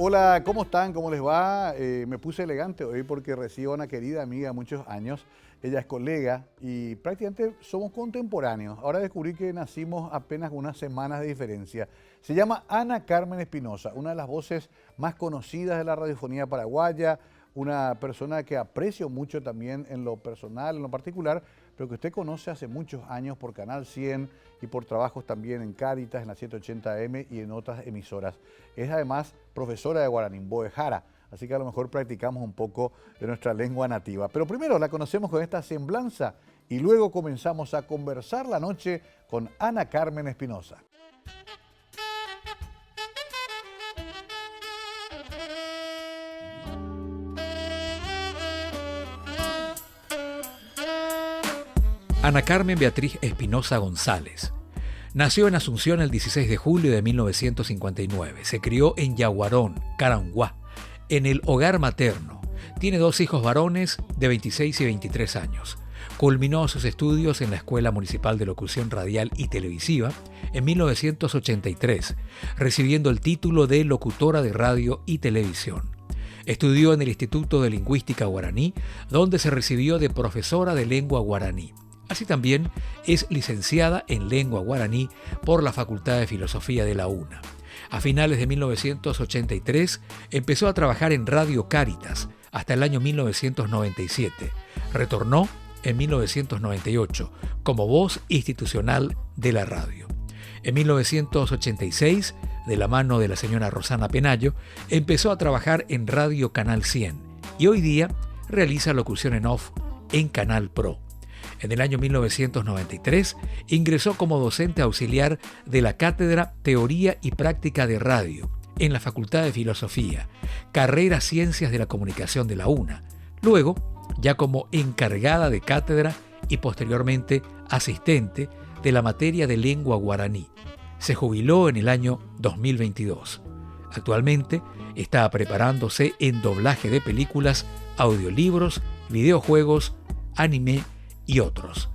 Hola, ¿cómo están? ¿Cómo les va? Me puse elegante hoy porque recibo a una querida amiga de muchos años. Ella es colega y prácticamente somos contemporáneos. Ahora descubrí que nacimos apenas unas semanas de diferencia. Se llama Ana Carmen Espinosa, una de las voces más conocidas de la radiofonía paraguaya, una persona que aprecio mucho también en lo personal, en lo particular, pero que usted conoce hace muchos años por Canal 100 y por trabajos también en Cáritas, en la 780M y en otras emisoras. Es además profesora de guaraní, Boejara, así que a lo mejor practicamos un poco de nuestra lengua nativa. Pero primero la conocemos con esta semblanza y luego comenzamos a conversar la noche con Ana Carmen Espinosa. Ana Carmen Beatriz Espinosa González. Nació en Asunción el 16 de julio de 1959. Se crió en Yaguarón, Caranguá, en el hogar materno. Tiene 2 hijos varones de 26 y 23 años. Culminó sus estudios en la Escuela Municipal de Locución Radial y Televisiva en 1983, recibiendo el título de locutora de radio y televisión. Estudió en el Instituto de Lingüística Guaraní, donde se recibió de profesora de lengua guaraní. Así también es licenciada en lengua guaraní por la Facultad de Filosofía de la UNA. A finales de 1983 empezó a trabajar en Radio Cáritas hasta el año 1997. Retornó en 1998 como voz institucional de la radio. En 1986, de la mano de la señora Rosana Penayo, empezó a trabajar en Radio Canal 100 y hoy día realiza locución en off en Canal Pro. En el año 1993 ingresó como docente auxiliar de la Cátedra Teoría y Práctica de Radio en la Facultad de Filosofía, carrera Ciencias de la Comunicación de la UNA. Luego, ya como encargada de cátedra y posteriormente asistente de la materia de lengua guaraní. Se jubiló en el año 2022. Actualmente está preparándose en doblaje de películas, audiolibros, videojuegos, anime y otros,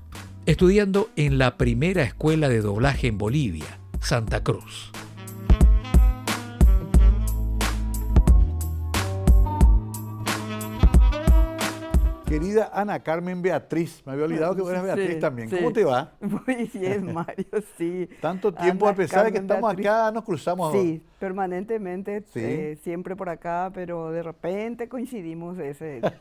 estudiando en la primera escuela de doblaje en Bolivia, Santa Cruz. Querida Ana Carmen Beatriz, me había olvidado que eras Beatriz también. ¿Cómo te va? Muy bien, Mario, sí. Tanto tiempo, Ana a pesar de que Carmen estamos Beatriz. acá, nos cruzamos. Sí, permanentemente, Sí. siempre por acá, pero de repente coincidimos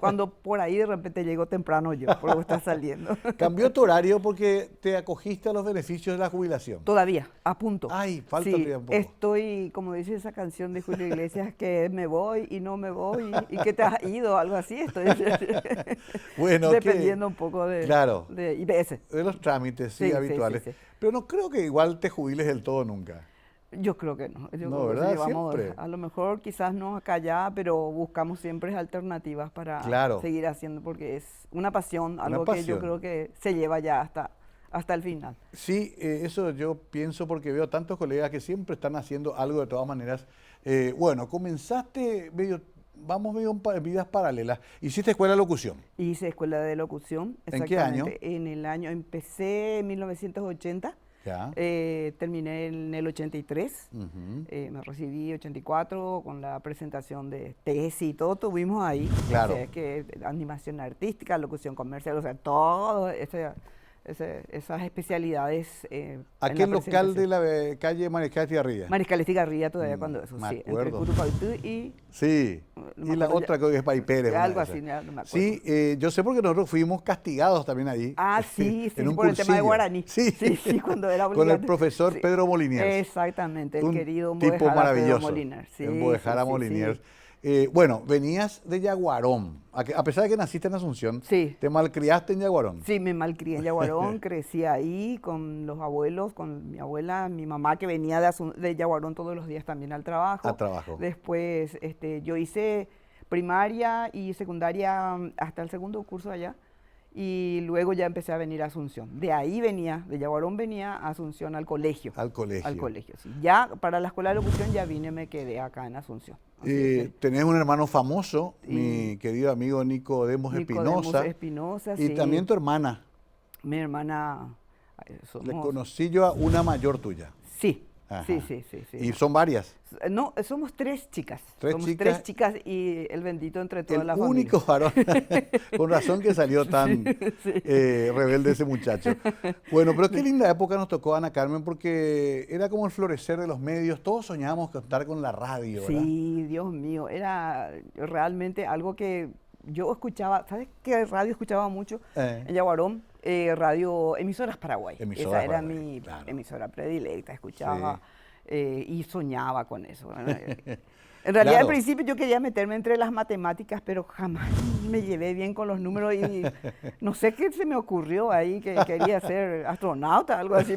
cuando por ahí de repente llego temprano yo, porque está saliendo. Cambió tu horario porque te acogiste a los beneficios de la jubilación. Todavía, a punto. Ay, falta Sí, todavía un poco. estoy, como dice esa canción de Julio Iglesias, que me voy y no me voy, y que te has ido, algo así, estoy Bueno, dependiendo un poco claro, de IBS. de los trámites, sí, Sí, sí, habituales. sí, sí. Pero no creo que igual te jubiles del todo nunca. Yo creo que no. Yo No, creo que ¿verdad? llevamos, Siempre. a lo mejor quizás no acá ya, pero buscamos siempre alternativas para Claro. seguir haciendo, porque es una pasión, algo que yo pasión. creo que se lleva ya hasta el final. Sí, eso yo pienso porque veo tantos colegas que siempre están haciendo algo de todas maneras. Bueno, comenzaste vamos medio en vidas paralelas. Hiciste escuela de locución. Hice escuela de locución. ¿En qué año? Exactamente. Empecé en 1980. Ya. Terminé en el 83, Ujú. me recibí 84 con la presentación de tesis y todo tuvimos ahí. Claro. O sea, que animación artística, locución comercial, o sea, todo esas especialidades. Aquí en local de la calle Mariscal Estigarribia. Mariscal Estigarribia todavía cuando eso, me sí, entre acuerdo. Curupaitú y... Sí, No me y la acuerdo otra creo que es Pay Pérez. una algo de así, esas. no me acuerdo. Sí, yo sé porque nosotros fuimos castigados también ahí. Ah, sí, sí, en un por el tema de cursillo. guaraní. Sí, sí, cuando era con el obligatorio. profesor Sí. Pedro Moliniers. Exactamente, el Un querido tipo Boejara Pedro maravilloso. Moliner. Sí, en Boejara sí, sí, Moliniers. sí. Bueno, venías de Yaguarón. A pesar de que naciste en Asunción, Sí. te malcriaste en Yaguarón. Sí, me malcrié en Yaguarón, crecí ahí con los abuelos, con mi abuela, mi mamá que venía de Yaguarón todos los días también al trabajo. Al trabajo. Después yo hice primaria y secundaria hasta el segundo curso allá y luego ya empecé a venir a Asunción. De ahí venía, de Yaguarón venía a Asunción al colegio. Al colegio. Al colegio, sí. Ya para la escuela de locución ya vine, me quedé acá en Asunción. Así que Tenés un hermano famoso, Y- mi querido amigo Nicodemos Nicodemos Espinosa. Espinosa, Y sí. también tu hermana. Mi hermana, Le somos... conocí yo a una mayor tuya. Sí, Ajá. Sí, sí, sí, sí. Y son varias. No, somos 3 chicas. ¿Tres somos chicas? 3 chicas y el bendito entre toda El la único familia. varón. Con razón que salió tan Sí. rebelde ese muchacho. Bueno, pero qué linda época nos tocó, Ana Carmen, porque era como el florecer de los medios. Todos soñábamos contar con la radio, ¿verdad? Sí, Dios mío, era realmente algo que yo escuchaba. ¿Sabes qué radio escuchaba mucho? En Yaguarón, radio Emisoras Paraguay. Emisoras Esa era Paraguay, mi claro. emisora predilecta, escuchaba Sí. y soñaba con eso. En realidad, al Claro. principio yo quería meterme entre las matemáticas, pero jamás me llevé bien con los números y no sé qué se me ocurrió ahí, que quería ser astronauta, algo así.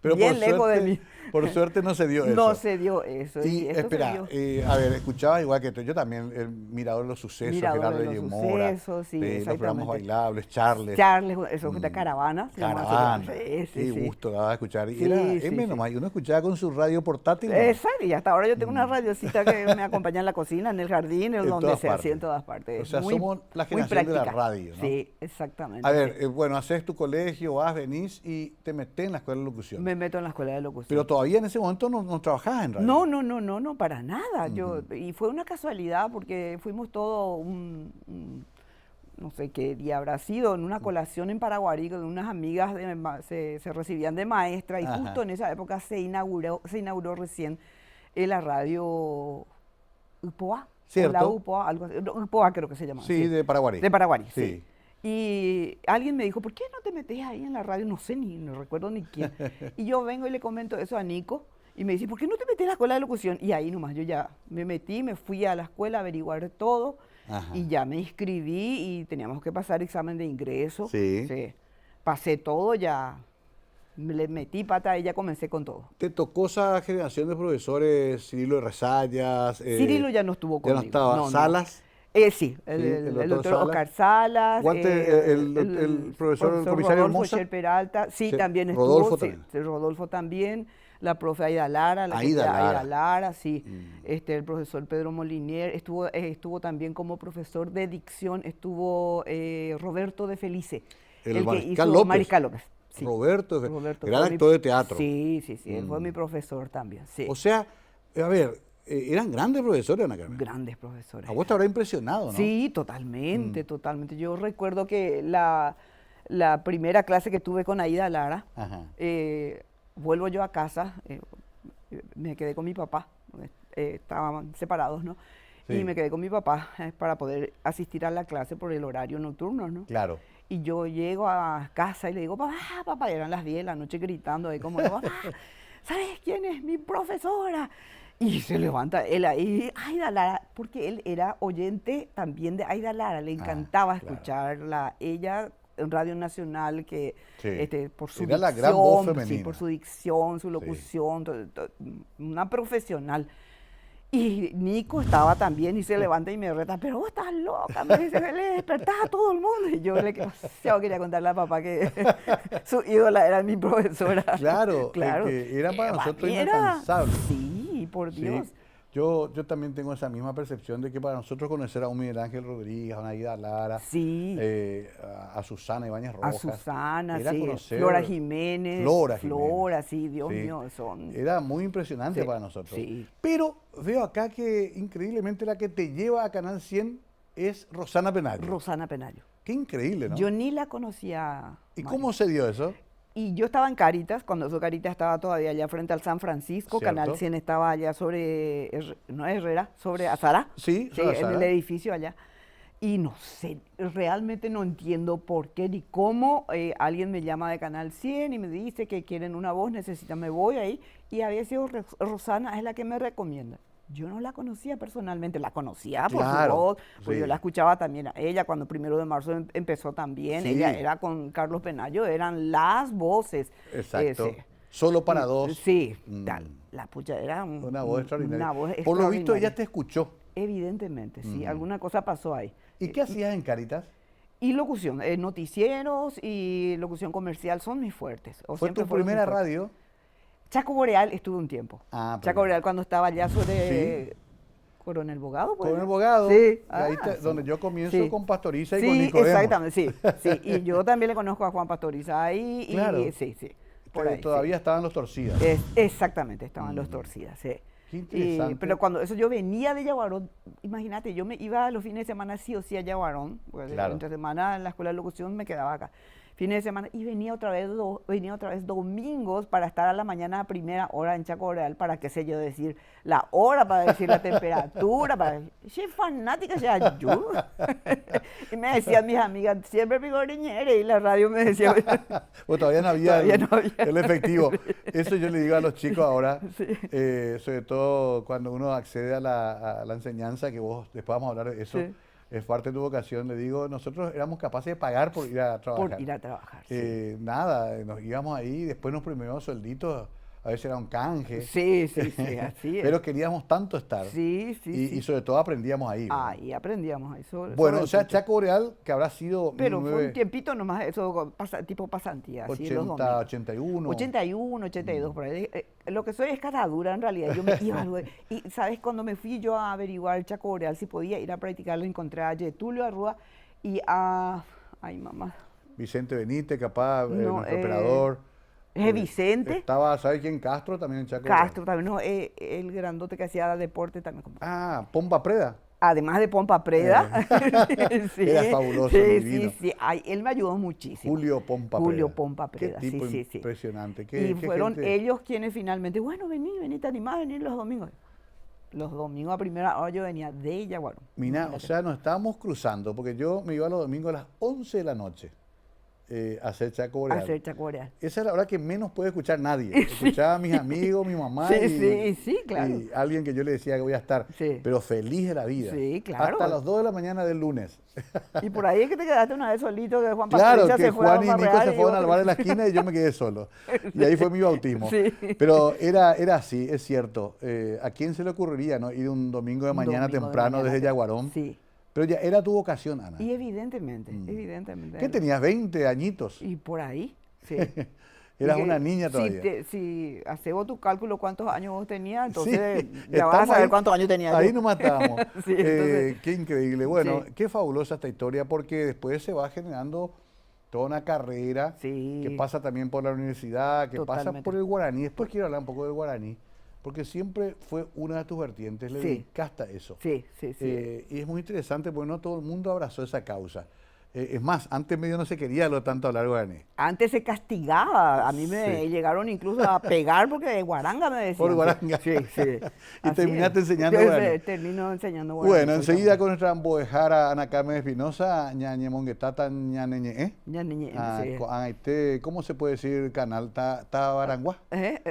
Pero bien lejos de mí. por suerte no se dio eso. No se dio eso. Y esto se espera, dio. a ver, escuchabas igual que tú, yo también, el Mirador de los Sucesos, Mirador Gerardo de los Reyes Mora, Sucesos, sí, los programas exactamente. bailables, Charles. Charles, eso de Caravana. se llamaba ese Caravana, programa. Sí, qué sí, sí. gusto daba escuchar. Y Sí, era sí, M sí. nomás, y uno escuchaba con su radio portátil. nomás. Exacto, y hasta ahora yo tengo una radiocita que me acompaña en la cocina, en el jardín, en En donde todas sea, partes. así en todas partes. O sea, Muy- somos la muy generación de la práctica. radio, ¿no? Sí, exactamente. A ver, sí. bueno, haces tu colegio, vas, venís y te metes en la escuela de locución. Me meto en la escuela de locución. Pero todavía en ese momento no trabajabas en radio. No, para nada. Y fue una casualidad porque fuimos todos no sé qué día habrá sido, en una colación en Paraguarí, con unas amigas se recibían de maestra y Ajá. justo en esa época se inauguró recién la radio UPOA. Cierto. O la UPOA, algo así. No, UPOA creo que se llama. Sí, de Paraguarí. De Paraguarí, Sí. sí. Y alguien me dijo, ¿por qué no te metes ahí en la radio? No sé, no recuerdo ni quién. Y yo vengo y le comento eso a Nico y me dice, ¿por qué no te metes en la escuela de locución? Y ahí nomás yo ya me metí, me fui a la escuela a averiguar todo Ajá. y ya me inscribí y teníamos que pasar examen de ingreso. Sí. Pasé todo, ya le metí pata y ya comencé con todo. ¿Te tocó esa generación de profesores, Cirilo de Resallas? Cirilo ya no estuvo Ya conmigo. no estaba. ¿Salas? Sí, el, Sí, el doctor Oscar Salas. Guante, el profesor, el comisario Rodolfo Hermosa. Shell Peralta, sí, Sí, también estuvo. Rodolfo sí, también. sí, Rodolfo también. La profe Aida Lara. Aida Lara. Aida Lara, sí. El profesor Pedro Molinier. Estuvo también como profesor de dicción. Estuvo Roberto de Felice. El que Mariscal hizo López. Mariscal López. Sí. Roberto, Roberto gran fue mi- actor de teatro. Sí, él fue mi profesor también, sí. O sea, a ver, eran grandes profesores, Ana Carmen. Grandes profesores. A vos te habrá impresionado, ¿no? Sí, totalmente, totalmente. Yo recuerdo que la primera clase que tuve con Aida Lara, Ajá. vuelvo yo a casa, me quedé con mi papá, estaban separados, ¿no? Sí. Y me quedé con mi papá para poder asistir a la clase por el horario nocturno, ¿no? Claro. Y yo llego a casa y le digo, papá, eran las 10 de la noche gritando ahí como, papá, ¿sabes quién es mi profesora? Y se levanta él ahí, Aida Lara, porque él era oyente también de Aida Lara, le encantaba claro. escucharla. Ella en Radio Nacional, que Sí. por su Era la dicción, gran voz sí, femenina. por su dicción, su locución, una profesional. Y Nico estaba también y se levanta y me reta, pero vos estás loca, me dice, le despertás a todo el mundo. Y yo quería contarle a papá que su ídola era mi profesora. Claro, claro. que era para nosotros mí era- inalcanzable. Sí, por Sí. Dios. Yo también tengo esa misma percepción de que para nosotros conocer a un Miguel Ángel Rodríguez, a una Aida Lara, Sí. a Susana Ibáñez A Rojas. Susana, era sí. conocer- Flora Jiménez. Flora Jiménez. Flora, sí, Dios Sí. mío, son. Era muy impresionante Sí, para nosotros. sí. Pero veo acá que increíblemente la que te lleva a Canal 100 es Rosana Penario. Rosana Penayo. Qué increíble, ¿no? Yo ni la conocía. ¿Y Mari. cómo se dio eso? Y yo estaba en Caritas, cuando eso Caritas estaba todavía allá frente al San Francisco, Cierto. Canal 100 estaba allá sobre, no es Herrera, sobre Azara, Sí, sí, sobre en Azara. el edificio allá. Y no sé, realmente no entiendo por qué ni cómo alguien me llama de Canal 100 y me dice que quieren una voz, necesitan, me voy ahí. Y había sido Rosana, es la que me recomienda. Yo no la conocía personalmente, la conocía por Claro, su voz, pues sí. yo la escuchaba también a ella cuando 1 de marzo empezó también, Sí. ella era con Carlos Penayo, eran las voces. Exacto. Sí. Solo para dos. Sí, Mm. la pucha era Una voz extraordinaria. una voz Por lo visto ella extraordinaria. te escuchó. Evidentemente, sí, alguna cosa pasó ahí. ¿Y qué hacías en Caritas? Y locución, noticieros y locución comercial son mis fuertes. O ¿Fue siempre tu fueron mis primera fuertes. radio? Chaco Boreal estuve un tiempo. Ah, Chaco pero- Boreal cuando estaba allá sobre Coronel Bogado. ¿puede Con el ser? abogado. Sí. Ahí Ah, donde sí. yo comienzo Sí. con Pastoriza y Sí, con Nicodemo. exactamente, sí, sí. Y yo también le conozco a Juan Pastoriza ahí. Claro. Sí, sí. por ahí. Todavía estaban los Torcidas. Exactamente, estaban los Torcidas, sí. Qué interesante. Pero cuando eso yo venía de Yaguarón, imagínate, yo me iba los fines de semana sí o sí a Yaguarón, porque Claro. entre semana en la escuela de locución me quedaba acá. Fines de semana y venía otra vez domingos para estar a la mañana a primera hora en Chaco Real para, qué sé yo, decir la hora, para decir la temperatura, para decir, fanática ya yo. Y me decían mis amigas, siempre pigoriñere, y la radio me decía, Pues todavía no había, Todavía no había. el efectivo. Eso yo le digo a los chicos ahora, Sí. sobre todo cuando uno accede a la enseñanza, que vos después vamos a hablar de eso, Sí. es parte de tu vocación. Le digo, nosotros éramos capaces de pagar por ir a trabajar. por ir a trabajar. Sí. Nada, nos íbamos ahí, después nos primeros suelditos, a veces era un canje. Sí, sí, sí, así es. Pero queríamos tanto estar. Sí, sí, y sí. sobre todo aprendíamos ahí. ¿verdad? Ahí aprendíamos eso. Bueno, o sea, Chaco Boreal, que habrá sido Pero fue 1980, un tiempito nomás, eso tipo pasantía, así los domingos. 81. 81, 82, por ahí. Lo que soy es catadura en realidad. Yo me iba luego. Y, ¿sabes? Cuando me fui yo a averiguar el Chaco Boreal, si podía ir a practicarlo, encontré a Getulio Arrua y a... Ay, mamá. Vicente Benítez, capaz, No, nuestro operador. ¿Es Vicente? Estaba, ¿sabes quién? Castro también en Chaco Boreal. Castro también, no, el grandote que hacía deporte también. Ah, Pompa Preda. Además de Pompa Preda. Sí, Era fabuloso, sí, divino. sí, sí. Ay, él me ayudó muchísimo. Julio Pompa Preda. Julio Pompa Preda, Qué tipo sí, sí, sí. impresionante. Y Qué fueron gente. ellos quienes finalmente, bueno, vení, te animás a venir los domingos. Los domingos a primera hora yo venía de Yaguarón. Mira, o sea, nos estábamos cruzando, porque yo me iba los domingos a las 11 de la noche a hacer Chaco a Boreal. hacer Chaco Boreal. Esa es la hora que menos puede escuchar nadie. Escuchaba a mis amigos, mi mamá Sí, sí, claro. y alguien que yo le decía que voy a estar, Sí. pero feliz de la vida. Sí, claro. Hasta las 2 de la mañana del lunes. Y por ahí es que te quedaste una vez solito, que Juan Claro, Patricia que se fue a Juan y Nico Barreal se fueron vos- al bar de la esquina y yo me quedé solo. Y ahí fue mi bautismo. Sí. Pero era así, es cierto. ¿A quién se le ocurriría no ir un domingo de Un mañana domingo de temprano mañana desde Yaguarón? Sí. Pero ya era tu vocación, Ana. Y evidentemente, evidentemente. ¿Qué tenías? 20 añitos. Y por ahí, sí. Eras Y que una niña todavía. Si haces vos tu cálculo cuántos años vos tenías, Sí, entonces ya vas a estamos saber ahí- cuántos años tenías Ahí yo. nomás estábamos. Sí, entonces- Qué increíble. Bueno, Sí. qué fabulosa esta historia porque después se va generando toda una carrera Sí. que pasa también por la universidad, que pasa Totalmente. por el guaraní. Después quiero hablar un poco del guaraní, porque siempre fue una de tus vertientes, le Sí. dedicaste a eso. Sí, sí, sí. Y es muy interesante porque no todo el mundo abrazó esa causa. Es más, antes medio no se quería lo tanto hablar guaraní. Antes se castigaba, a mí me Sí. llegaron incluso a pegar porque de guaranga me decían. Por guaranga. Sí, sí. Y Así terminaste es. enseñando Yo guaraní. Termino enseñando guaraní. Bueno, enseguida con nuestra ambojara Ana Carmen Espinosa, ñañe monguetata ñaneñe, Ya, niñe, sí. ¿Cómo se puede decir canal? ¿Tabaranguá?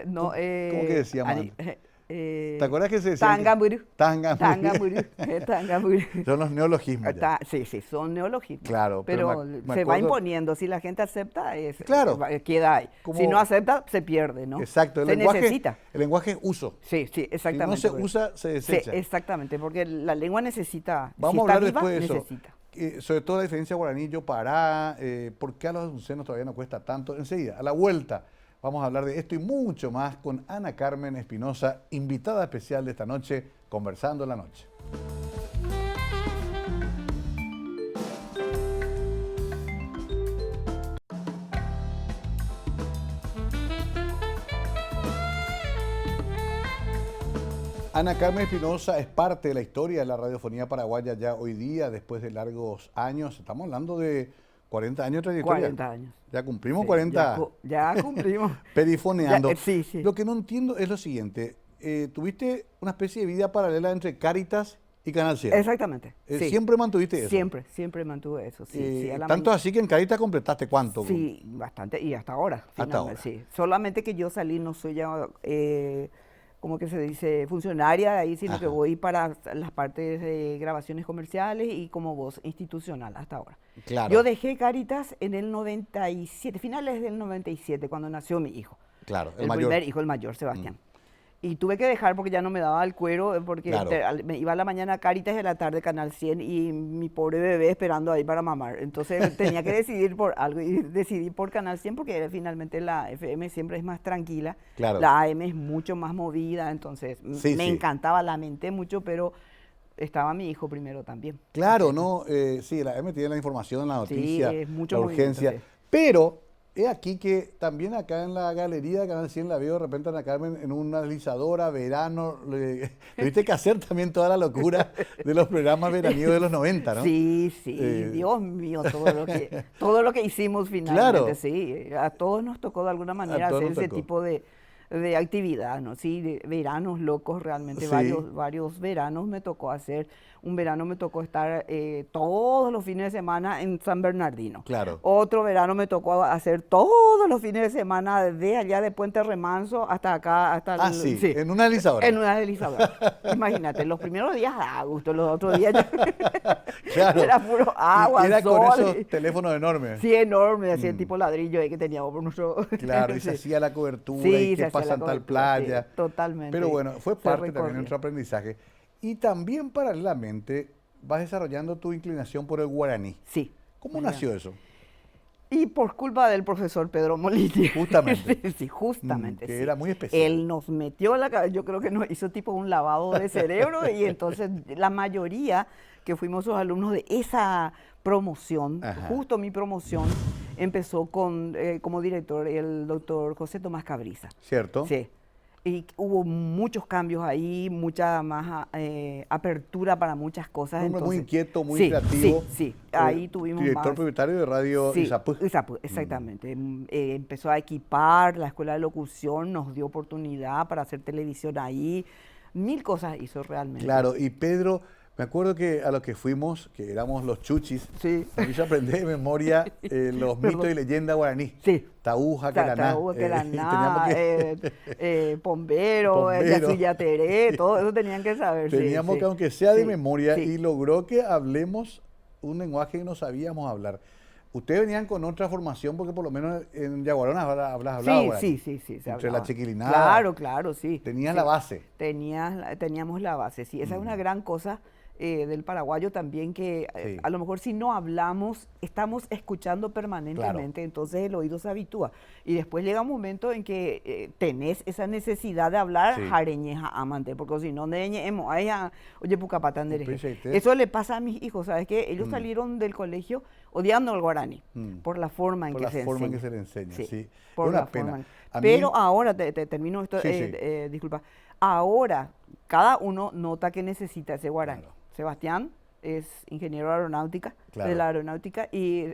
No, ¿Cómo que decíamos ani- antes? ¿Te acuerdas que se decía? Tangamburú. Tangamburú. Tangamburú. Tangamburú. Son los neologismos. ya. Sí, sí, son neologismos. Claro, pero pero me se va acuerdo- imponiendo. Si la gente acepta, Claro. queda ahí. Como- Si no acepta, se pierde, ¿no? Exacto, Se necesita. el lenguaje es uso. Sí, sí, Si no exactamente. se porque- usa, se Sí, desecha. exactamente, porque la lengua necesita. Vamos si a está hablar viva, después de eso. necesita. Sobre todo la diferencia guaraní, Pará, por qué a los asuncenos todavía no cuesta tanto. Enseguida, a la vuelta, vamos a hablar de esto y mucho más con Ana Carmen Espinosa, invitada especial de esta noche, Conversando en la Noche. Ana Carmen Espinosa es parte de la historia de la radiofonía paraguaya ya hoy día, después de largos años. Estamos hablando de 40 años de trayectoria. 40 años. Ya cumplimos Sí, 40 ya cumplimos. perifoneando. Ya, sí, sí. Lo que no entiendo es lo siguiente. Tuviste una especie de vida paralela entre Cáritas y Canal 100. Exactamente. Sí. ¿Siempre mantuviste eso? Siempre, siempre mantuve eso. Sí, sí, a la tanto mañana. así que en Cáritas completaste cuánto. Sí, bastante. Y hasta ahora. Hasta finalmente, ahora. Sí. Solamente que yo salí, no soy ya, como que se dice, funcionaria de ahí, sino que Ajá. voy para las partes de grabaciones comerciales y como voz institucional hasta ahora. Claro. Yo dejé Cáritas en el 97, finales del 97, cuando nació mi hijo. Claro, El primer hijo, el mayor, Sebastián. Y tuve que dejar porque ya no me daba el cuero, porque Claro. me iba a la mañana a Cáritas y a la tarde Canal 100 y mi pobre bebé esperando ahí para mamar. Entonces tenía que decidir por algo y decidí por Canal 100 porque finalmente la FM siempre es más tranquila, Claro. la AM es mucho más movida, entonces Sí, me sí. encantaba, lamenté mucho, pero estaba mi hijo primero también. Claro, ¿no? Sí, la M tiene la información, la Sí, noticia, es mucho la movimiento, urgencia. sí. Pero es aquí que también acá en la galería de Canal 100 la veo de repente a Ana Carmen en una deslizadora, verano. Tuviste que hacer también toda la locura de los programas veraniegos de los 90, ¿no? Sí, sí, Dios mío, todo lo que hicimos finalmente, Claro. sí. A todos nos tocó de alguna manera todos hacer nos ese tocó. tipo de actividad, ¿no? Sí, de veranos locos realmente, Sí. varios veranos me tocó hacer. Un verano me tocó estar todos los fines de semana en San Bernardino. Claro. Otro verano me tocó hacer todos los fines de semana de allá de Puente Remanso hasta acá, hasta Ah, sí, en una deslizadora. en una deslizadora. Imagínate, los primeros días a gusto, los otros días ya Claro. era puro agua, Y era sol. con esos teléfonos enormes. Sí, enorme, así el tipo ladrillo ahí que teníamos por nuestro... Claro, y se Sí. hacía la cobertura Sí, y se que hacía la pasan tal cobertura, playa. sí, totalmente. Pero bueno, fue Se parte también de recorría. nuestro aprendizaje. Y también paralelamente vas desarrollando tu inclinación por el guaraní. Sí. ¿Cómo Mira. nació eso? Y por culpa del profesor Pedro Molini. Justamente. Sí, justamente. Que sí. era muy especial. Él nos metió la cabeza, yo creo que nos hizo tipo un lavado de cerebro y entonces la mayoría que fuimos sus alumnos de esa promoción, Ajá. justo mi promoción, empezó con como director el doctor José Tomás Cabriza. ¿Cierto? Sí. Y hubo muchos cambios ahí, mucha más apertura para muchas cosas. Un hombre muy entonces, inquieto, muy sí, creativo. Sí, ahí tuvimos Director más. propietario de Radio Sí, Izapú. Izapú, exactamente. Empezó a equipar la escuela de locución, nos dio oportunidad para hacer televisión ahí. Mil cosas hizo realmente. Claro, y Pedro, me acuerdo que a los que fuimos, que éramos los chuchis, Sí. a mí yo aprendí de memoria los mitos y leyendas guaraní. Sí. Taúja, Queraná. Taúja, y Queraná, teníamos Pombero, Pombero. Yacuyateré, todo eso tenían que saber. sí, teníamos sí. que, aunque sea de Sí, memoria, sí. y logró que hablemos un lenguaje que no sabíamos hablar. Ustedes venían con otra formación, porque por lo menos en Yaguarón hablas hablado Sí, guaraní. sí, se Entre hablaba. la chiquilinada. Claro, claro, sí. Tenías Sí. la base. Teníamos la base, sí. Esa es una gran cosa del paraguayo también, que Sí. a lo mejor si no hablamos, estamos escuchando permanentemente, entonces el oído se habitúa. Y después llega un momento en que tenés esa necesidad de hablar Sí. jareñeja amante, porque si no, oye, pucapatán de Upecheite. eso le pasa a mis hijos, ¿sabes qué? Ellos salieron del colegio odiando el guaraní, por la forma en Por que la se forma en que enseña. se le enseña, Sí, sí. por Una la pena. forma. A mí- Pero ahora, te termino esto, Sí, sí. disculpa, ahora cada uno nota que necesita ese guaraní. Claro. Sebastián es ingeniero de aeronáutica, Claro. de la aeronáutica, y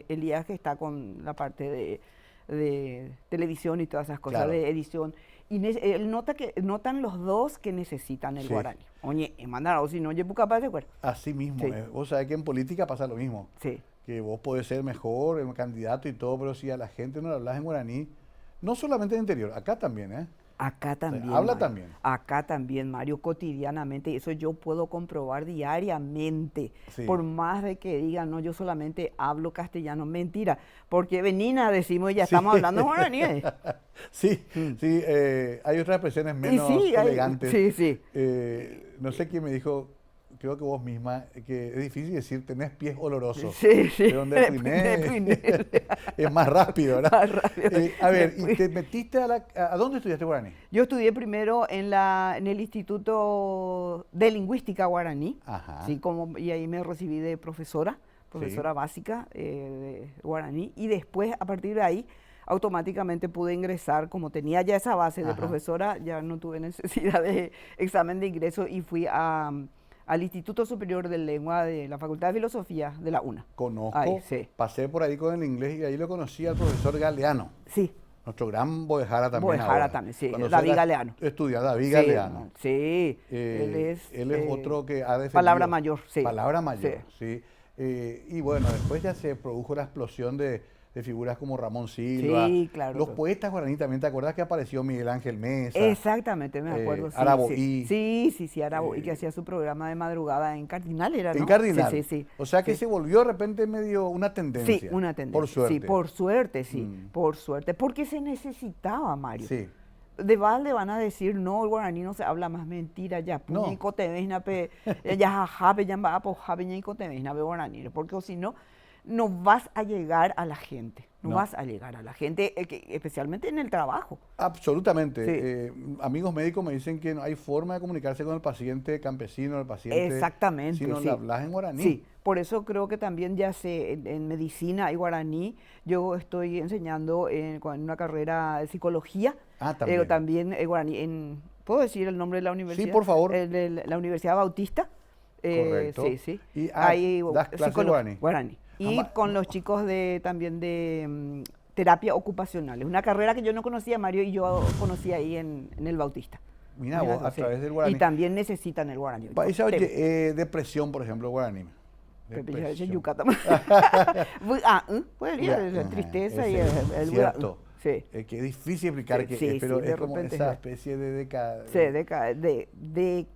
Elías que está con la parte de televisión y todas esas cosas, Claro. de edición. Y él notan los dos que necesitan el Sí. guaraní. Oye, mandar, si no, oye, capaz de acuerdo. Así mismo. Sí. Vos sabés que en política pasa lo mismo. Sí. Que vos podés ser mejor, el candidato y todo, pero si a la gente no le hablas en guaraní, no solamente en el interior, acá también, ¿eh? Acá también. habla Mario. también. Acá también, Mario, cotidianamente. Eso yo puedo comprobar diariamente. Sí. Por más de que digan, no, yo solamente hablo castellano. Mentira. Porque venina decimos y ya Sí. estamos hablando guaraní. Sí, sí, hay otras expresiones menos sí, elegantes. sí, sí. No sé quién me dijo, creo que vos misma, que es difícil decir tenés pies olorosos. Sí, sí. De donde Pliné es más rápido, ¿verdad? Más rápido. A ver, ¿y te metiste a dónde estudiaste guaraní? Yo estudié primero en el Instituto de Lingüística Guaraní, Ajá. sí, y ahí me recibí de profesora básica de guaraní, y después a partir de ahí automáticamente pude ingresar, como tenía ya esa base de Ajá. profesora, ya no tuve necesidad de examen de ingreso y fui al Instituto Superior de Lengua de la Facultad de Filosofía de la UNA. Conozco, Ahí, sí. pasé por ahí con el inglés y ahí lo conocí al profesor Galeano. Sí, Nuestro gran Boejara también. Boejara ahora. también, sí, Cuando David era Galeano. Estudiaba David sí, Galeano. sí, Él es otro que ha defendido. Palabra mayor, sí. Palabra mayor, sí. Y bueno, después ya se produjo la explosión de figuras como Ramón Silva. Sí, claro. Los poetas guaraní también, ¿te acuerdas que apareció Miguel Ángel Mesa? Exactamente, me acuerdo. Sí, Araboí. Sí, Araboí, que hacía su programa de madrugada en Cardinal, ¿era, no? En Cardinal. Sí. O sea que Sí. se volvió de repente medio una tendencia. Sí, una tendencia. Por suerte. Sí, por suerte, sí. Mm. Por suerte. Porque se necesitaba, Mario. Sí. De balde van a decir, no, el guaraní no se habla más, mentira, ya, No. puña y cotevezna, ya jajabe, ya va, pues jabe y cotevezna, be guaraní, porque si no, no vas a llegar a la gente, no No. vas a llegar a la gente, especialmente en el trabajo. Absolutamente. Sí. Amigos médicos me dicen que no hay forma de comunicarse con el paciente campesino, el paciente. Exactamente, Si no sí. le hablas en guaraní. Sí, Por eso creo que también ya sé, en medicina y guaraní, yo estoy enseñando en una carrera de psicología, También. también guaraní. ¿Puedo decir el nombre de la universidad? Sí, por favor. La Universidad Bautista. Correcto. Sí, sí. Y Ahí, das clases de guaraní. Guaraní. Y con los chicos también de terapia ocupacional. Es una carrera que yo no conocía, Mario, y yo conocí ahí en el Bautista. Mira vos, a través del guaraní. Y también necesitan el guaraní. Oye, depresión, por ejemplo, guaraní. Yucatán. La tristeza y el cierto. Sí. Que es difícil explicar pero es como esa especie de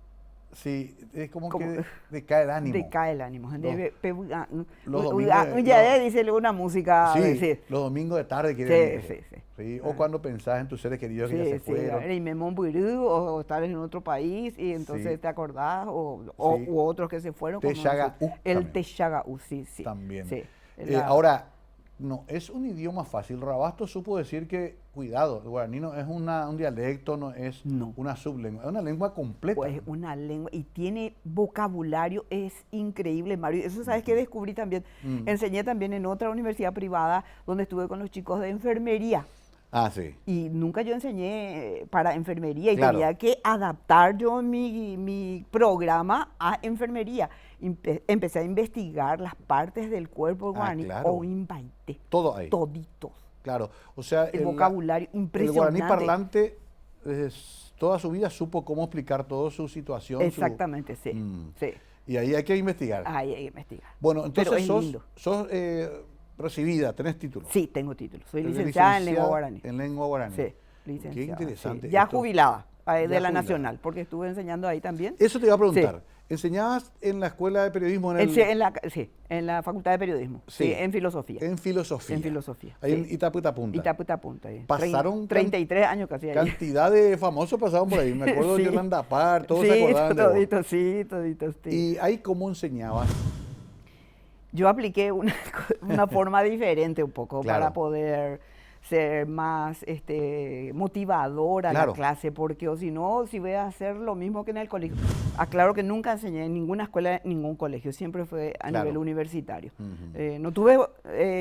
sí, es como que decae el ánimo. Decae el ánimo. Los domingos, ya dice una música. Sí, los domingos de tarde quieren sí. O cuando pensás en tus seres queridos que ya se fueron. Y Memón Burú, o estar en otro país y entonces te acordás, u otros que se fueron. El Texagaú, sí. También. Sí, ahora, no es un idioma fácil. Rabastos supo decir que, cuidado, el guaraní no es un dialecto, no es una sublengua, es una lengua completa. Pues una lengua, y tiene vocabulario, es increíble, Mario. Eso, ¿sabes qué descubrí también? Enseñé también en otra universidad privada donde estuve con los chicos de enfermería. Sí. Y nunca yo enseñé para enfermería y tenía que adaptar yo mi programa a enfermería. Empecé a investigar las partes del cuerpo guaraní o imbaite. Todo ahí. Toditos. Claro, o sea, el vocabulario impresionante. El guaraní parlante toda su vida supo cómo explicar toda su situación. Exactamente, sí. Y ahí hay que investigar. Ahí hay que investigar. Bueno, entonces sos recibida, ¿tenés título? Sí, tengo título. Soy licenciada en lengua guaraní. En lengua guaraní. Sí, licenciada. Qué interesante. Sí. Ya jubilada de la Nacional, porque estuve enseñando ahí también. Eso te iba a preguntar. Sí. ¿Enseñabas en la escuela de periodismo? En la facultad de periodismo. Sí, en filosofía. En filosofía. En filosofía. Ahí en Itaputapunta. Itaputapunta. Pasaron 33 años casi ahí. Cantidad de famosos pasaron por ahí. Me acuerdo de Yolanda Par, todos se acordaban toditos. ¿Y ahí cómo enseñabas? Yo apliqué una forma diferente un poco para poder ser más motivadora la clase, porque o si no, si voy a hacer lo mismo que en el colegio. Aclaro que nunca enseñé en ninguna escuela, en ningún colegio, siempre fue a nivel universitario. No tuve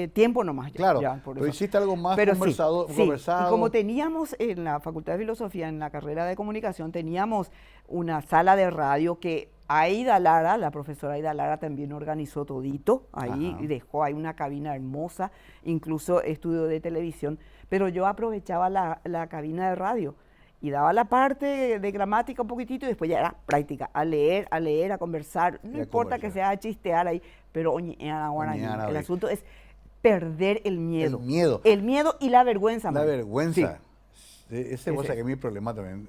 tiempo nomás. Pero hiciste algo más conversado. Y como teníamos en la Facultad de Filosofía, en la carrera de comunicación, teníamos una sala de radio que Aida Lara, la profesora Aida Lara, también organizó todito, ahí dejó ahí una cabina hermosa, incluso estudio de televisión, pero yo aprovechaba la cabina de radio y daba la parte de gramática un poquitito y después ya era práctica, a leer, a conversar, no importa que sea a chistear ahí, pero el asunto es perder el miedo. El miedo y la vergüenza. La vergüenza. Ese es que es mi problema también.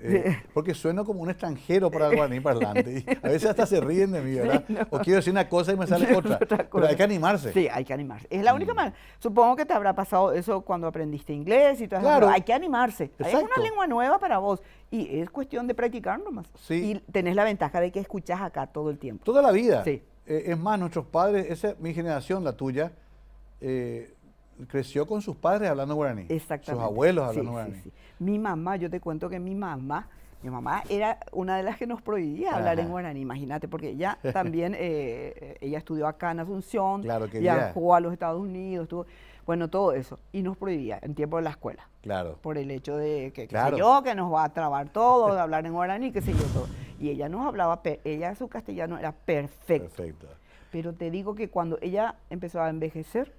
Porque sueno como un extranjero para el guaraní parlante. Y a veces hasta se ríen de mí, ¿verdad? O quiero decir una cosa y me sale otra. Pero hay que animarse. Sí, hay que animarse. Es la única manera. Supongo que te habrá pasado eso cuando aprendiste inglés y todo eso. Claro. Hay que animarse. Exacto. Es una lengua nueva para vos. Y es cuestión de practicar nomás. Sí. Y tenés la ventaja de que escuchás acá todo el tiempo. Toda la vida. Sí. Es más, nuestros padres, mi generación, la tuya, creció con sus padres hablando guaraní. Exactamente. Sus abuelos hablando guaraní. Sí. Mi mamá, yo te cuento que mi mamá era una de las que nos prohibía hablar en guaraní, imagínate, porque ella también, ella estudió acá en Asunción, viajó a los Estados Unidos, todo eso, y nos prohibía en tiempo de la escuela. Claro. Por el hecho de que, que nos va a trabar todo, de hablar en guaraní, qué sé yo, todo. Y ella nos hablaba, su castellano era perfecto. Pero te digo que cuando ella empezó a envejecer,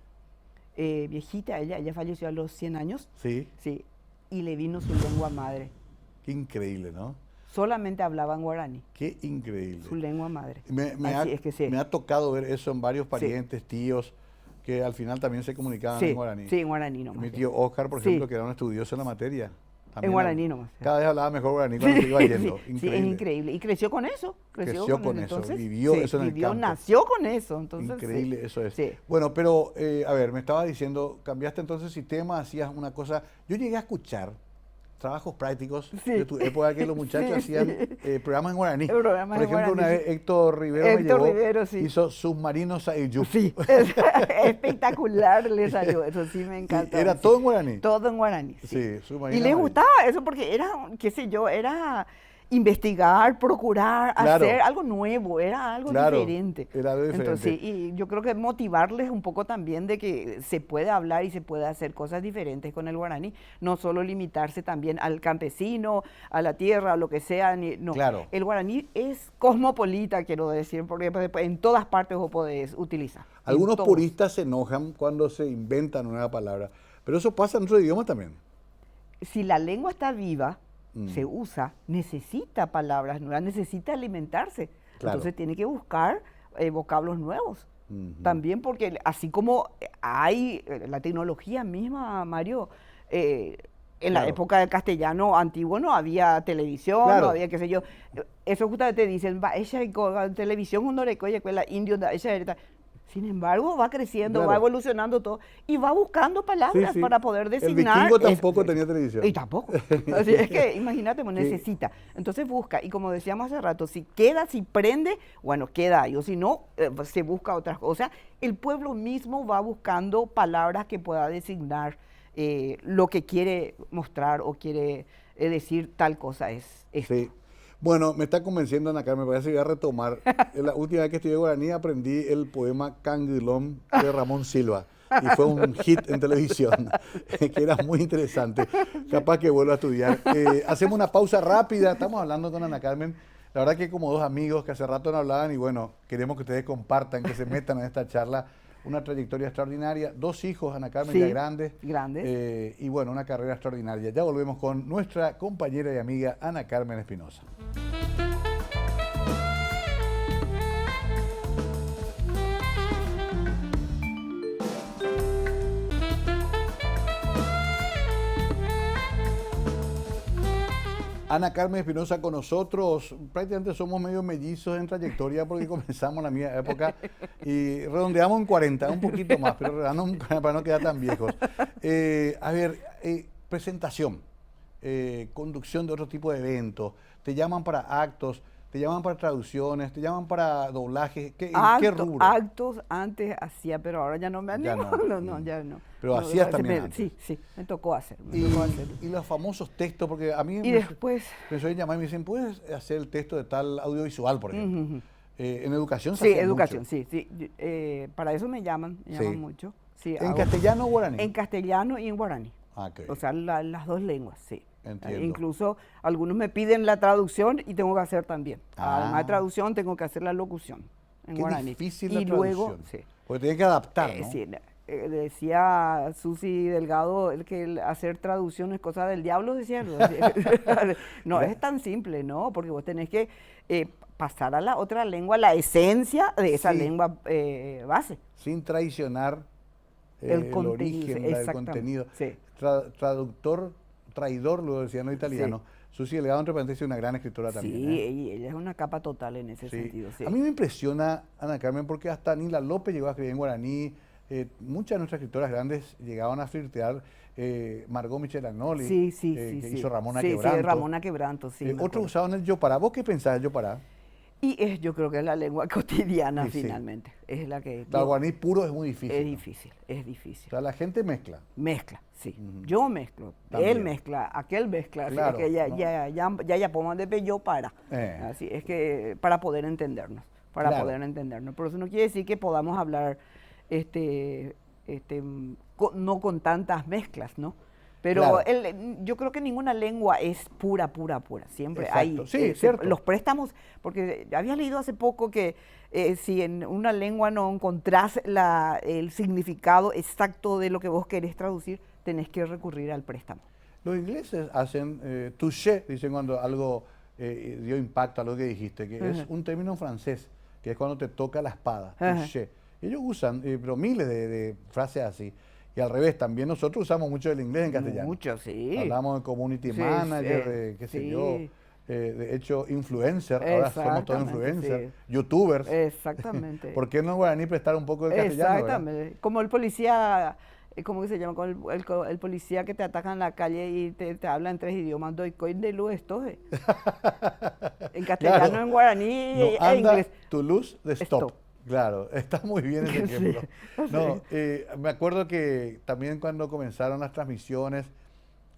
viejita, ella falleció a los 100 años. Sí. Y le vino su lengua madre. Qué increíble, ¿no? Solamente hablaban guaraní. Qué increíble. Su lengua madre. Me ha tocado ver eso en varios parientes, tíos, que al final también se comunicaban en guaraní. Sí, en guaraní nomás. Mi tío Oscar, por ejemplo, que era un estudioso en la materia. En guaraní nomás. Cada vez hablaba mejor guaraní cuando se iba yendo. Increíble. Sí, es increíble. Y creció con eso. Creció con eso. Entonces, vivió eso en el campo. Nació con eso. Entonces, increíble, eso es. Sí. Bueno, pero, a ver, me estaba diciendo, cambiaste entonces sistema, hacías una cosa. Yo llegué a escuchar trabajos prácticos de tu época que los muchachos hacían programas en guaraní. Por ejemplo, una vez Héctor Rivero hizo Submarinos a Iyú. Sí, espectacular le salió, eso sí me encantó. ¿Era todo en guaraní? Todo en guaraní, sí. Y les gustaba eso porque era, qué sé yo, investigar, procurar, Claro. hacer algo nuevo, era algo Claro, diferente. era algo Entonces, diferente. sí, y yo creo que motivarles un poco también de que se puede hablar y se puede hacer cosas diferentes con el guaraní, no solo limitarse también al campesino, a la tierra, a lo que sea, no. Claro. El guaraní es cosmopolita, quiero decir, porque pues, en todas partes vos podés utilizar. En Algunos todos. puristas se enojan cuando se inventan una nueva palabra, pero eso pasa en otros idiomas también. Si la lengua está viva, Mm. se usa, necesita palabras nuevas, necesita alimentarse. Claro. Entonces tiene que buscar vocablos nuevos. Ujú. También porque así como hay la tecnología misma, Mario, en la Claro. época del castellano antiguo no había televisión, Claro. no había qué sé yo. Eso justamente dicen, va, ella con televisión, uno recuerda que la indio, ella era. Sin embargo, va creciendo, Claro. va evolucionando todo y va buscando palabras Sí, sí. para poder El designar. vikingo tampoco tenía televisión. Y tampoco. Así es que imagínate, pues, necesita. Entonces busca. Y como decíamos hace rato, si queda, si prende, bueno, queda ahí. O si no, pues, se busca otras cosas. El pueblo mismo va buscando palabras que pueda designar lo que quiere mostrar o quiere decir tal cosa es esto. Sí. Bueno, me está convenciendo Ana Carmen, me parece que voy a retomar. La última vez que estudié guaraní aprendí el poema Canguilón de Ramón Silva y fue un hit en televisión, que era muy interesante. Capaz que vuelvo a estudiar. Hacemos una pausa rápida, estamos hablando con Ana Carmen. La verdad que como dos amigos que hace rato no hablaban y bueno, queremos que ustedes compartan, que se metan en esta charla. Una trayectoria extraordinaria, 2 hijos, Ana Carmen, Sí, ya grandes. grandes. Y bueno, una carrera extraordinaria. Ya volvemos con nuestra compañera y amiga Ana Carmen Espinosa. Ana Carmen Espinosa con nosotros, prácticamente somos medio mellizos en trayectoria porque comenzamos en la misma época y redondeamos en 40, un poquito más, pero para no quedar tan viejos. A ver, presentación, conducción de otro tipo de eventos, te llaman para actos, te llaman para traducciones, te llaman para doblaje, ¿en qué rubro? Actos antes hacía, pero ahora ya no me Ya animo. no. No, ya no. Pero No, hacías se también me- antes. Sí, sí, me tocó hacer. Y los famosos textos, porque a mí Y después, me suelen llamar y me dicen, ¿puedes hacer el texto de tal audiovisual, por ejemplo? ujú, En educación se sí, hacía educación, mucho. sí, sí. Para eso me llaman Sí. mucho. Sí, ¿En hago- castellano o guaraní? En castellano y en guaraní. Ah, qué bien. O sea, las dos lenguas, sí. Entiendo. Incluso algunos me piden la traducción y tengo que hacer también. Además Ah. de traducción, tengo que hacer la locución en Qué guaraní. difícil y la luego, traducción. sí. Porque tiene que adaptar, ¿no? Sí, decía Susi Delgado que hacer traducción es cosa del diablo, decía. No es tan simple, ¿no? Porque vos tenés que pasar a la otra lengua la esencia de esa Sí. lengua base. Sin traicionar El contenido, origen, el exactamente, contenido. sí. Traductor, traidor, lo decían los italianos. Susi Delgado, entre paréntesis, es una gran escritora también. Sí, ¿eh? ella es una capa total en ese Sí. sentido. Sí. A mí me impresiona, Ana Carmen, porque hasta Nila López llegó a escribir en guaraní. Muchas de nuestras escritoras grandes llegaban a flirtear. Margot Michel Agnoli, Sí, sí, que sí. hizo Ramona Sí, Quebranto. sí, Ramona Quebranto, sí. me Otros acuerdo. usaban el yopará. ¿Vos qué pensás del yopará? Y yo creo que es la lengua cotidiana Sí, sí. finalmente. Es la que... El guaraní puro es muy difícil. Es ¿no? difícil, es O difícil. sea, la gente mezcla. Mezcla, sí. Ujú. Yo mezclo, También. él mezcla, aquel mezcla. Así Claro, es que ¿no? ya pongan de yo para. Así es que para poder entendernos, Claro. Pero eso no quiere decir que podamos hablar no con tantas mezclas, ¿no? Pero Claro. yo creo que ninguna lengua es pura. Siempre Exacto. hay Sí, cierto. los préstamos, porque había leído hace poco que si en una lengua no encontrás el significado exacto de lo que vos querés traducir, tenés que recurrir al préstamo. Los ingleses hacen touché, dicen cuando algo dio impacto a lo que dijiste, que es Ajá. un término francés, que es cuando te toca la espada, Ajá. touché. Ellos usan, pero miles de frases así. Y al revés, también nosotros usamos mucho el inglés en castellano. Mucho, sí. Hablamos de community Sí, manager, sí, de qué sé sí. yo, de hecho influencer, ahora somos todos Exactamente, influencers, sí. youtubers. Exactamente. ¿Por qué no en guaraní prestar un poco de castellano? ¿verdad? Exactamente. Como el policía, ¿cómo que se llama? Como el policía que te ataca en la calle y te habla en 3 idiomas. Doy coin de luz esto. En castellano, Claro. en guaraní No e anda inglés. Toulouse de stop. Stop. Claro, está muy bien ese Sí, ejemplo. sí. No, me acuerdo que también cuando comenzaron las transmisiones,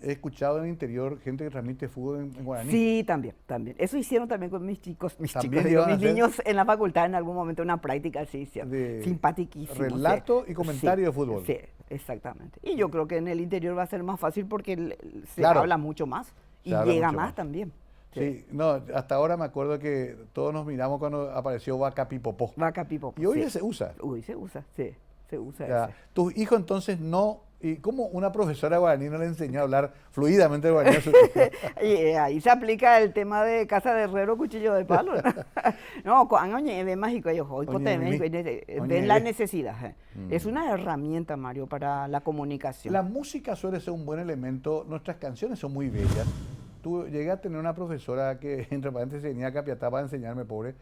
he escuchado en el interior gente que transmite fútbol en guaraní. Sí, también, también. Eso hicieron también con mis chicos, También digo, iban a mis hacer niños en la facultad en algún momento una práctica así, hicieron. de Simpaticísimo. relato y comentario de fútbol. Sí, exactamente. Y yo creo que en el interior va a ser más fácil porque se Claro. habla mucho más y Se habla llega mucho más más. también. Sí, no, hasta ahora me acuerdo que todos nos miramos cuando apareció Vaca Pipopó. Vaca pipo. Y hoy sí. ya se usa. Uy, se usa, sí, se usa Ya, ese. tus hijos entonces no, ¿y cómo una profesora de guaraní no le enseñó a hablar fluidamente el guaraní a sus hijos? Y ahí se aplica el tema de casa de herrero, cuchillo de palo. No, de México, ellos hoy Oñe, de México, Oñe, ven la ve. necesidad. Es una herramienta, Mario, para la comunicación. La música suele ser un buen elemento, nuestras canciones son muy bellas. Tú llegué a tener una profesora que, entre paréntesis, venía a Capiatá para enseñarme, pobre,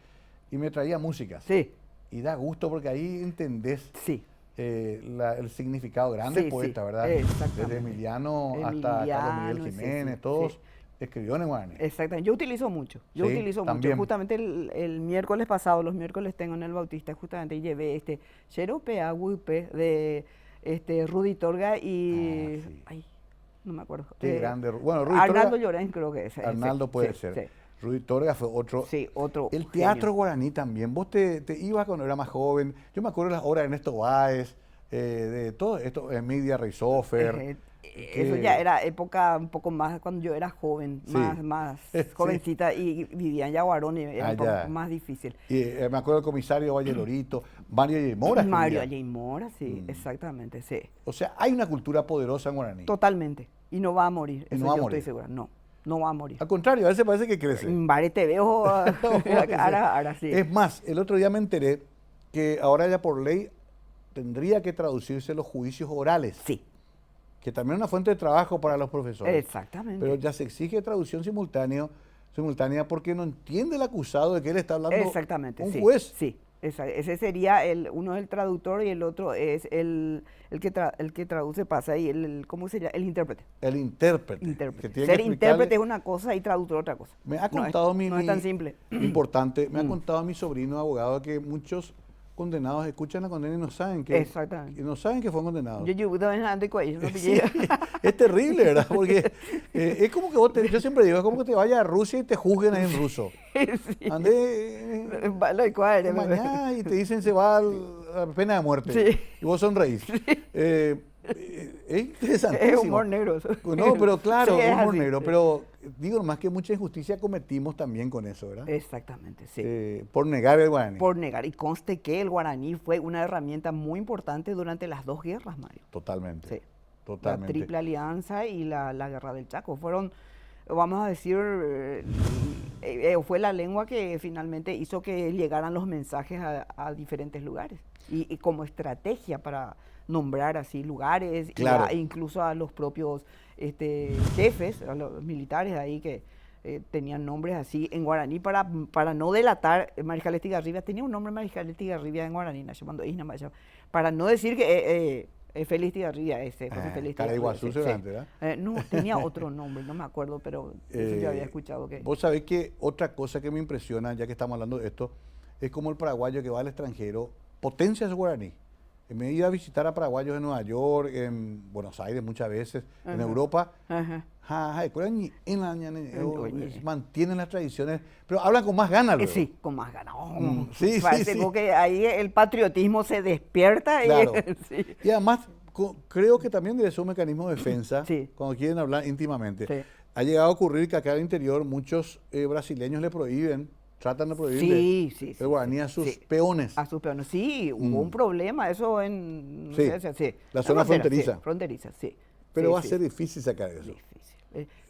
y me traía músicas. Sí, Y da gusto porque ahí entendés sí. el significado grande Sí, del poeta, sí, ¿verdad? exactamente. Desde Emiliano hasta Carlos Miguel Emiliano, sí, Jiménez, sí, todos sí. escribieron en guaraní. Exactamente. Yo utilizo mucho. Yo Sí, utilizo también. mucho. Justamente el miércoles pasado, los miércoles tengo en el Bautista, justamente llevé Cherope Agüipe de Rudy Torga y. Ah, sí. Ay, no me acuerdo. Qué grande. Bueno, Rudy Arnaldo Torga, Llorén creo que es. Arnaldo puede sí, ser. Sí, Rudy Torga fue otro. sí, otro. El genio. teatro guaraní también. Vos te ibas cuando era más joven. Yo me acuerdo de las obras de Ernesto Báez, de todo esto, Emilia Reisofer. Eso ya era época un poco más cuando yo era joven, Sí. más Sí. jovencita y vivía en Yaguarón y era un poco Allá. más difícil. Y me acuerdo del comisario Valle Lorito, Mario Yemora. Mario escribía. Alley Mora, sí, exactamente, sí. O sea, hay una cultura poderosa en guaraní. Totalmente. Y no va a morir. Y Eso no va a yo morir. estoy segura. No, no va a morir. Al contrario, a veces parece que crece. Vare te veo ahora sí. Es más, el otro día me enteré que ahora ya por ley tendría que traducirse los juicios orales, Sí, que también es una fuente de trabajo para los profesores. exactamente. Pero ya se exige traducción simultánea porque no entiende el acusado de que él está hablando Exactamente, un sí. juez. Sí, ese sería uno es el traductor y el otro es el que traduce, pasa ahí, ¿cómo sería? El intérprete. El intérprete. que Intérprete. tiene Ser que explicarle- intérprete es una cosa y traductor otra cosa. Me ha No es- contado no es tan simple. Importante, me ha contado mi sobrino abogado que muchos condenados escuchan la condena y no saben que, Exactamente. y no saben que fueron condenados. Yo también ando con ellos, no Sí, pillé. es terrible, ¿verdad? Porque es como que yo siempre digo, es como que te vayas a Rusia y te juzguen ahí en ruso. Sí. Andé Vale, mañana y te dicen se va a la pena de muerte. Sí. Y vos sonreís. Es interesantísimo. Es humor negro eso. No, pero claro, Sí, es humor así. negro. Pero digo más que mucha injusticia cometimos también con eso, ¿verdad? Exactamente, sí. Por negar el guaraní. Por negar. Y conste que el guaraní fue una herramienta muy importante durante las dos guerras, Mario. Totalmente. Sí. Totalmente. La Triple Alianza y la Guerra del Chaco. Fueron, vamos a decir, fue la lengua que finalmente hizo que llegaran los mensajes a diferentes lugares. Y como estrategia para nombrar así lugares Claro. e incluso a los propios jefes, a los militares ahí que tenían nombres así en guaraní para no delatar. Mariscal Estigarribia tenía un nombre, Mariscal Estigarribia en guaraní, para no decir que Félix Estigarribia José Félix Cara de Iguazú sí, seguramente, sí. ¿verdad? No, tenía otro nombre, no me acuerdo, pero eso yo había escuchado que... Vos sabés que otra cosa que me impresiona, ya que estamos hablando de esto, es como el paraguayo que va al extranjero potencia su guaraní. Me he ido a visitar a paraguayos en Nueva York, en Buenos Aires muchas veces, en Ajá. Europa. Ajá. Mantienen las tradiciones, pero hablan con más ganas. luego. Sí, con más ganas. Sí, Parece sí. como que ahí el patriotismo se despierta. Claro. Sí. Y además, creo que también debe ser un mecanismo de defensa Sí. cuando quieren hablar íntimamente. Sí. Ha llegado a ocurrir que acá al interior muchos brasileños le prohíben, tratan de prohibirle Sí, sí, sí, el guaraní sí, a sus sí. peones. A sus peones. Sí, hubo un problema, eso en... no Sí, sé, sí. la zona fronteriza. Sí, fronteriza, sí. Pero Sí, va a sí. ser difícil sacar eso. Difícil.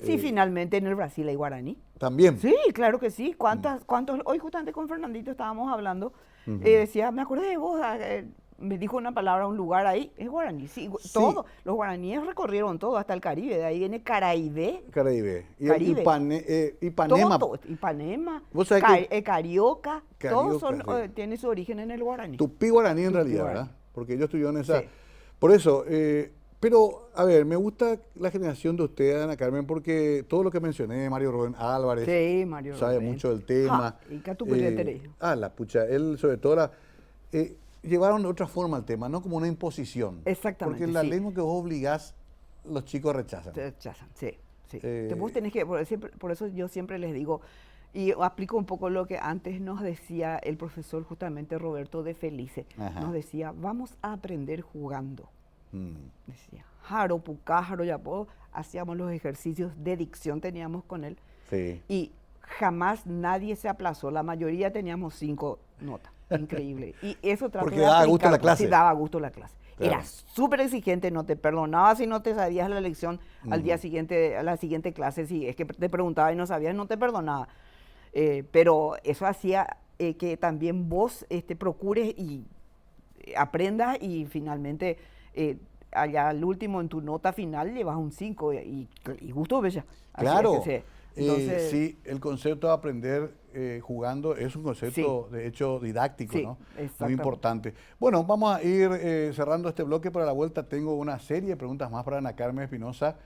Sí, finalmente en el Brasil hay guaraní. También. Sí, claro que sí. ¿Cuántos? Hoy justamente con Fernandito estábamos hablando. Decía, me acordé de vos, me dijo una palabra, un lugar ahí, es guaraní. Sí, Sí. todo. Los guaraníes recorrieron todo, hasta el Caribe. De ahí viene Caraibé. Caribe. Caribe. Ipanema. Todo, Ipanema, Vos sabés que- Carioca, todos Carioca, sí. tienen su origen en el guaraní. Tupí guaraní en Tupí realidad, guaraní. ¿verdad? Porque yo estudié en esa. Sí. Por eso, pero a ver, me gusta la generación de usted, Ana Carmen, porque todo lo que mencioné, Mario Rubén Álvarez, Sí, Mario sabe Rubén. mucho del tema. Ja, y Catupulé Terey. La pucha, él sobre todo llevaron de otra forma el tema, no como una imposición. Exactamente, Porque la sí. lengua que vos obligás, los chicos rechazan. Te rechazan, sí. Sí. Eh, Vos tenés que, por eso yo siempre les digo, y aplico un poco lo que antes nos decía el profesor justamente Roberto de Felice. Ajá. Nos decía, vamos a aprender jugando. Mm, Decía, jaro, pucá, jaro, yapó, hacíamos los ejercicios de dicción, teníamos con él, sí. y jamás nadie se aplazó, la mayoría teníamos 5 notas, increíble. Y eso trato Porque de daba gusto la aplicar, clase. sí, daba gusto la clase. Claro. Era súper exigente, no te perdonaba si no te sabías la lección al día Ujú. siguiente, a la siguiente clase, si es que te preguntaba y no sabías, no te perdonaba. Pero eso hacía que también vos procures y aprendas y finalmente allá al último en tu nota final llevas un 5 y gusto bella. Así es Claro. que entonces, Sí, el concepto de aprender jugando es un concepto, de hecho, didáctico, Sí, ¿no? Muy exactamente. importante. Bueno, vamos a ir cerrando este bloque. Para la vuelta tengo una serie de preguntas más para Ana Carmen Espinosa.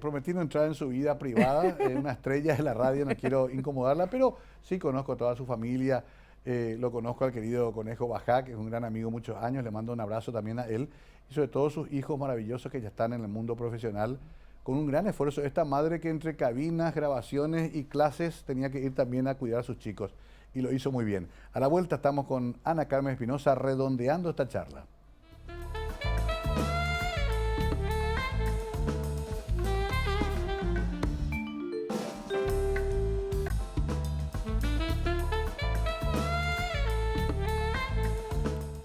Prometí no entrar en su vida privada, una estrella de la radio, no quiero incomodarla, pero sí conozco a toda su familia. Lo conozco al querido Conejo Bajá, que es un gran amigo muchos años. Le mando un abrazo también a él y sobre todo sus hijos maravillosos que ya están en el mundo profesional con un gran esfuerzo. Esta madre que entre cabinas, grabaciones y clases tenía que ir también a cuidar a sus chicos y lo hizo muy bien. A la vuelta estamos con Ana Carmen Espinosa redondeando esta charla.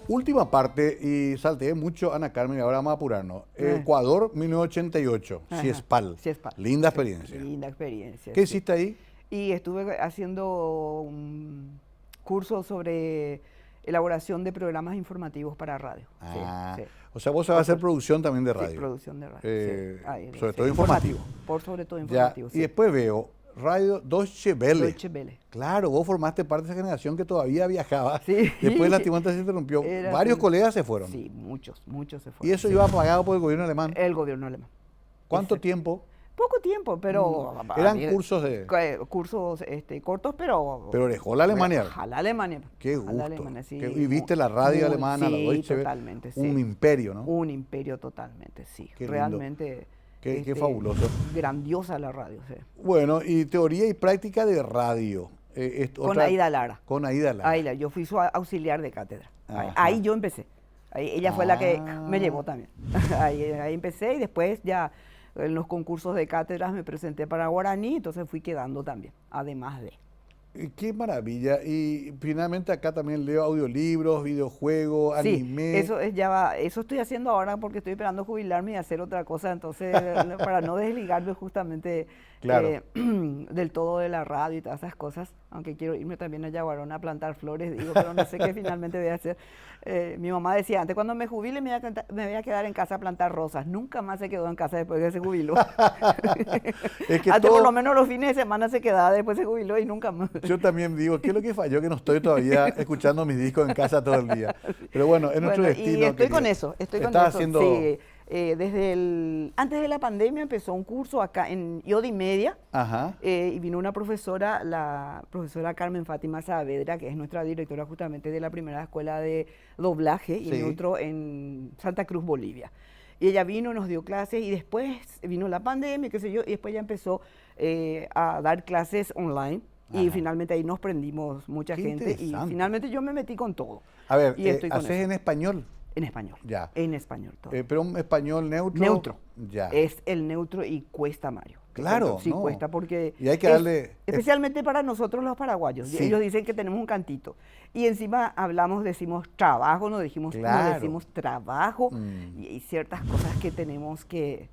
Última parte, y salteé mucho, Ana Carmen, y ahora vamos a apurarnos. Ecuador, 1988, Ajá, Ciespal. Ciespal. Linda experiencia. Linda experiencia. ¿Qué sí. hiciste ahí? Y estuve haciendo un curso sobre elaboración de programas informativos para radio. Sí, Ah, sí. o sea, vos sabés hacer producción también de Sí, radio. producción de radio. Eh, sí. Ahí, sobre sí, todo informativo. Por sobre todo Ya, informativo. y sí. después veo Radio Deutsche Welle. Deutsche Welle. Claro, vos formaste parte de esa generación que todavía viajaba. Sí. Después lastimosamente se interrumpió. Era Varios así. colegas se fueron. Sí, muchos se Y fueron. eso sí. iba pagado por el gobierno alemán. El gobierno alemán. ¿Cuánto Exacto. tiempo? Poco tiempo, pero... Eran cursos de... Cursos cortos, pero... Pero dejó la Alemania. A la Alemania. Qué A gusto. la Alemania, sí. Y viste la radio alemana, la sí, Deutsche Welle. totalmente, sí. Un imperio, ¿no? Un imperio totalmente, sí. Qué lindo. Realmente... Qué fabuloso. Grandiosa la radio, sí. Bueno, y teoría y práctica de radio. Con Aida Lara. Con Aida Lara. Aida, yo fui su auxiliar de cátedra. Ajá. Ahí yo empecé. Ahí, ella fue la que Ah. me llevó también. Ahí empecé y después ya en los concursos de cátedras me presenté para Guaraní, entonces fui quedando también, además de. Qué maravilla. Y finalmente acá también leo audiolibros, videojuegos, anime. Sí, eso estoy haciendo ahora porque estoy esperando jubilarme y hacer otra cosa, entonces para no desligarme justamente Claro. del todo de la radio y todas esas cosas, aunque quiero irme también a Yaguarón a plantar flores, digo, pero no sé qué finalmente voy a hacer. Mi mamá decía, antes cuando me jubile me voy a quedar en casa a plantar rosas, nunca más se quedó en casa después que se jubiló. Es que Antes todo- por lo menos los fines de semana se quedaba, después se jubiló y nunca más. Yo también digo, ¿qué es lo que falló? Que no estoy todavía escuchando mis discos en casa todo el día. Pero bueno, es nuestro Bueno, destino. y estoy querida. con eso, estoy con Estás eso. haciendo... Sí, antes de la pandemia empezó un curso acá en IODI Media Ajá. y vino una profesora, la profesora Carmen Fátima Saavedra, que es nuestra directora justamente de la primera escuela de doblaje y Sí. neutro en Santa Cruz, Bolivia. Y ella vino, nos dio clases y después vino la pandemia, qué sé yo, y después ya empezó a dar clases online. Y Ajá. finalmente ahí nos prendimos mucha Qué gente y interesante. finalmente yo me metí con todo. A ver, Y estoy con ¿haces eso. en español? En español. Ya. En español todo. Pero un español neutro. Neutro. Ya. Es el neutro y cuesta, Mario. Claro, Sí, no. cuesta porque... Y hay que darle- Especialmente para nosotros los paraguayos. Sí. Ellos dicen que tenemos un cantito. Y encima decimos trabajo, no Claro. decimos trabajo. Mm. Y hay ciertas cosas que tenemos que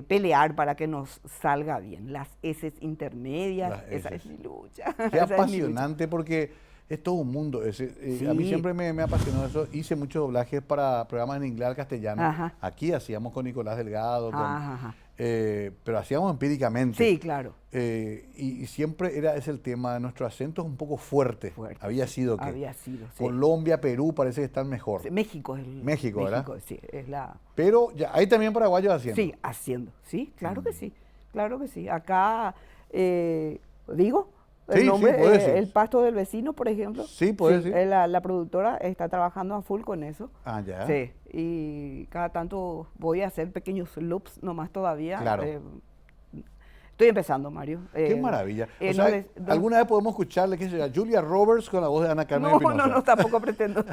pelear para que nos salga bien. Las S intermedias, Las esa eses. es mi lucha. Qué Esa es mi lucha. apasionante porque es todo un mundo ese. A mí Sí. siempre me apasionó eso. Hice muchos doblajes para programas en inglés al castellano. Ajá. Aquí hacíamos con Nicolás Delgado, Ajá. pero hacíamos empíricamente. Sí, claro. Y siempre era ese el tema. Nuestro acento es un poco fuerte. Fuerte, Había sí. sido que Había sido, sí. Colombia, Perú parece que están mejor. Sí, México es el... México, ¿verdad? Sí, es la... Pero ya, hay también paraguayos haciendo. Sí, haciendo. Sí, claro que sí. Claro que sí. Acá, digo, El Sí, nombre, sí, puede decir. El pasto del vecino, por ejemplo. Sí, puede Sí, decir. la productora está trabajando a full con eso. Ah, ya. Sí, y cada tanto voy a hacer pequeños loops nomás todavía. Claro. Estoy empezando, Mario. Qué maravilla. O no sea, les- no- alguna vez podemos escucharle, qué sé yo, a Julia Roberts con la voz de Ana Carmen Espinosa. No, tampoco pretendo.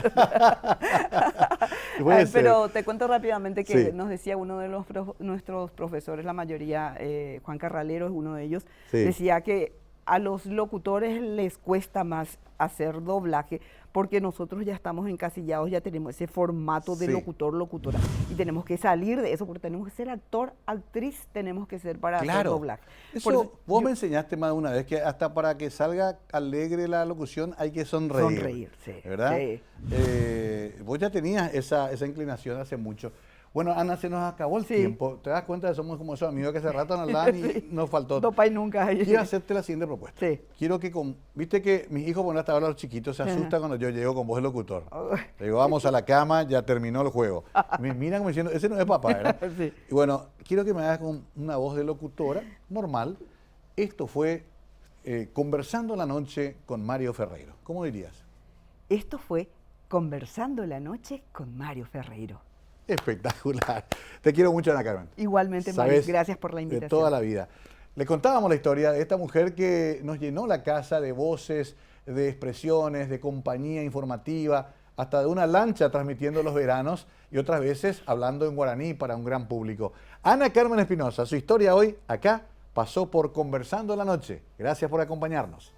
Puede ser. Pero te cuento rápidamente que Sí. nos decía uno de nuestros profesores, la mayoría, Juan Carralero es uno de ellos, Sí. decía que a los locutores les cuesta más hacer doblaje porque nosotros ya estamos encasillados, ya tenemos ese formato de Sí. locutor, locutora y tenemos que salir de eso porque tenemos que ser actor, actriz, tenemos que ser para hacer Claro. doblaje. Eso, Por eso vos yo- me enseñaste más de una vez que hasta para que salga alegre la locución hay que sonreír. Sonreír, sí, ¿Verdad? sí. Vos ya tenías esa inclinación hace mucho. Bueno, Ana, se nos acabó el Sí. tiempo. ¿Te das cuenta que somos como esos amigos que hace rato nos hablan y Sí. nos faltó? No pay nunca. Quiero hacerte la siguiente propuesta. Sí. Quiero que viste que mis hijos, bueno, hasta ahora los chiquitos se asustan cuando yo llego con voz de locutor. Le digo, vamos a la cama, ya terminó el juego. Y me miran como diciendo, ese no es papá, ¿verdad? Sí. Y bueno, quiero que me hagas con una voz de locutora normal. Esto fue Conversando la Noche con Mario Ferreiro. ¿Cómo dirías? Esto fue Conversando la Noche con Mario Ferreiro. Espectacular. Te quiero mucho, Ana Carmen. Igualmente, Mario, Sabes gracias por la invitación. de toda la vida. Le contábamos la historia de esta mujer que nos llenó la casa de voces, de expresiones, de compañía informativa, hasta de una lancha transmitiendo los veranos y otras veces hablando en guaraní para un gran público. Ana Carmen Espinosa, su historia hoy acá pasó por Conversando la Noche. Gracias por acompañarnos.